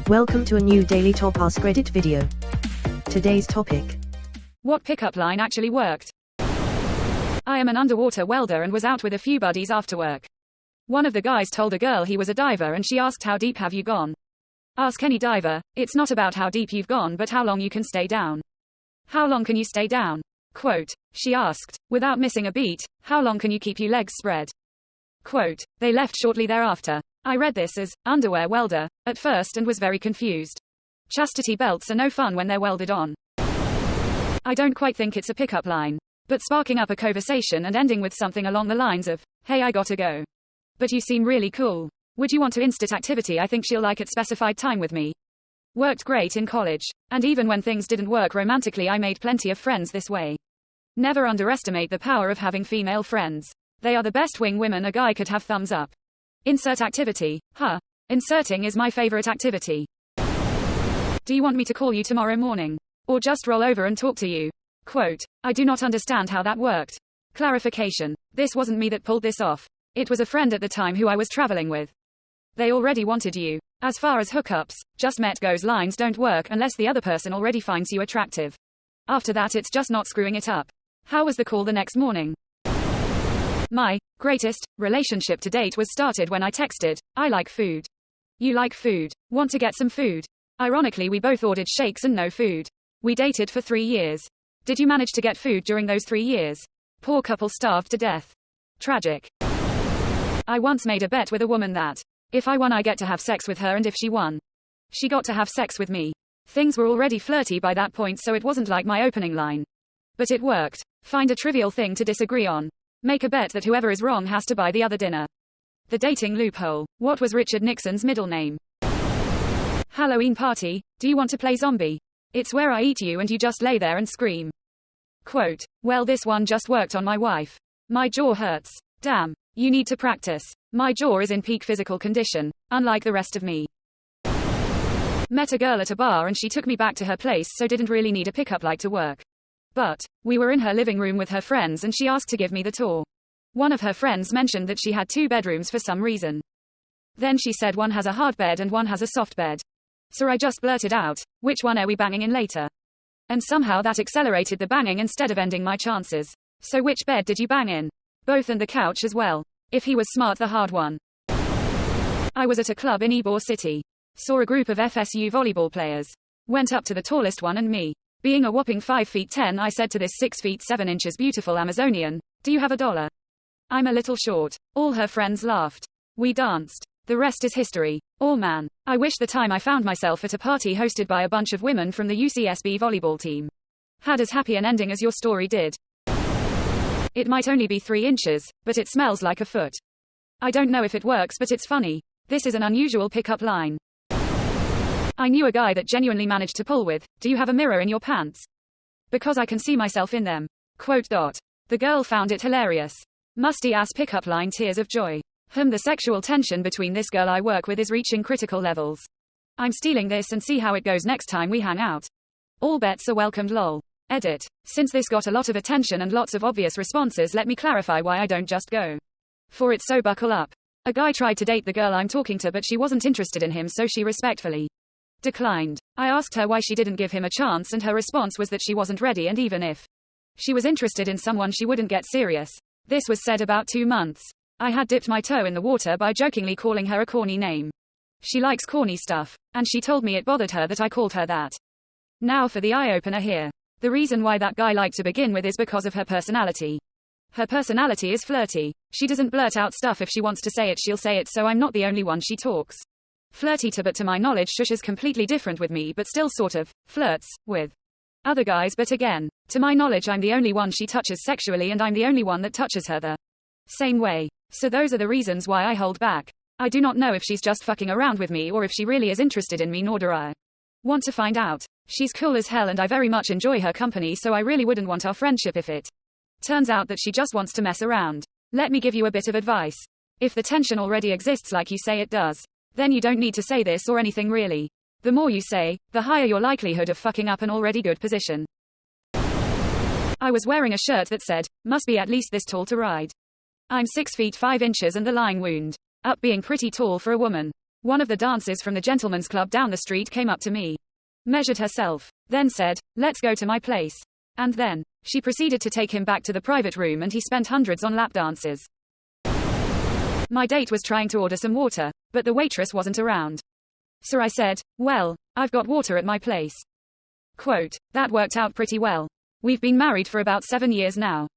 Welcome to a new daily top Askreddit video. Today's topic: what pickup line actually worked? I am an underwater welder and was out with a few buddies after work. One of the guys told a girl he was a diver and she asked, "How deep have you gone?" Ask any diver, it's not about how deep you've gone but how long you can stay down. How long can you stay down? Quote, she asked, without missing a beat, how long can you keep your legs spread? Quote, they left shortly thereafter. I read this as, underwear welder, at first and was very confused. Chastity belts are no fun when they're welded on. I don't quite think it's a pickup line. But sparking up a conversation and ending with something along the lines of, hey, I gotta go. But you seem really cool. Would you want to instant activity? I think she'll like at specified time with me. Worked great in college. And even when things didn't work romantically, I made plenty of friends this way. Never underestimate the power of having female friends. They are the best wing women a guy could have. Thumbs up. Insert activity. Huh. Inserting is my favorite activity. Do you want me to call you tomorrow morning? Or just roll over and talk to you? Quote, I do not understand how that worked. Clarification. This wasn't me that pulled this off. It was a friend at the time who I was traveling with. They already wanted you. As far as hookups, just met goes, lines don't work unless the other person already finds you attractive. After that it's just not screwing it up. How was the call the next morning? My greatest relationship to date was started when I texted, I like food. You like food. Want to get some food? Ironically, we both ordered shakes and no food. We dated for 3 years. Did you manage to get food during those 3 years? Poor couple starved to death. Tragic. I once made a bet with a woman that if I won, I get to have sex with her, and if she won, she got to have sex with me. Things were already flirty by that point, so it wasn't like my opening line. But it worked. Find a trivial thing to disagree on. Make a bet that whoever is wrong has to buy the other dinner. The dating loophole. What was Richard Nixon's middle name? Halloween party. Do you want to play zombie? It's where I eat you and you just lay there and scream. Quote, well, this one just worked on my wife. My jaw hurts. Damn. You need to practice. My jaw is in peak physical condition, unlike the rest of me. Met a girl at a bar and she took me back to her place, so didn't really need a pickup line to work. But we were in her living room with her friends and she asked to give me the tour. One of her friends mentioned that she had 2 bedrooms for some reason. Then she said one has a hard bed and one has a soft bed. So I just blurted out, which one are we banging in later? And somehow that accelerated the banging instead of ending my chances. So which bed did you bang in? Both, and the couch as well. If he was smart, the hard one. I was at a club in Ybor City. Saw a group of FSU volleyball players. Went up to the tallest one and me. Being a whopping 5 feet 10, I said to this 6 feet 7 inches beautiful Amazonian, do you have $1? I'm a little short. All her friends laughed. We danced. The rest is history. Oh man. I wish the time I found myself at a party hosted by a bunch of women from the UCSB volleyball team had as happy an ending as your story did. It might only be 3 inches, but it smells like a foot. I don't know if it works, but it's funny. This is an unusual pickup line. I knew a guy that genuinely managed to pull with, do you have a mirror in your pants? Because I can see myself in them. Quote. The girl found it hilarious. Musty ass pickup line, tears of joy. The sexual tension between this girl I work with is reaching critical levels. I'm stealing this and see how it goes next time we hang out. All bets are welcomed, lol. Edit. Since this got a lot of attention and lots of obvious responses, let me clarify why I don't just go for it, so buckle up. A guy tried to date the girl I'm talking to, but she wasn't interested in him, so she respectfully declined. I asked her why she didn't give him a chance, and her response was that she wasn't ready, and even if she was interested in someone, she wouldn't get serious. This was said about 2 months. I had dipped my toe in the water by jokingly calling her a corny name. She likes corny stuff, and she told me it bothered her that I called her that. Now for the eye-opener here. The reason why that guy liked to begin with is because of her personality. Her personality is flirty. She doesn't blurt out stuff. If she wants to say it, she'll say it, so I'm not the only one she talks flirty to, but to my knowledge Shush is completely different with me, but still sort of flirts with other guys. But again, to my knowledge, I'm the only one she touches sexually, and I'm the only one that touches her the same way. So those are the reasons why I hold back. I do not know if she's just fucking around with me or if she really is interested in me, nor do I want to find out. She's cool as hell and I very much enjoy her company, so I really wouldn't want our friendship if it turns out that she just wants to mess around. Let me give you a bit of advice. If the tension already exists like you say it does, then you don't need to say this or anything really. The more you say, the higher your likelihood of fucking up an already good position. I was wearing a shirt that said, must be at least this tall to ride. I'm 6 feet 5 inches and the lying wound up being pretty tall for a woman. One of the dancers from the gentleman's club down the street came up to me, measured herself, then said, "Let's go to my place." And then, she proceeded to take him back to the private room and he spent hundreds on lap dances. My date was trying to order some water, but the waitress wasn't around. So I said, "Well, I've got water at my place." Quote, "That worked out pretty well. We've been married for about 7 years now."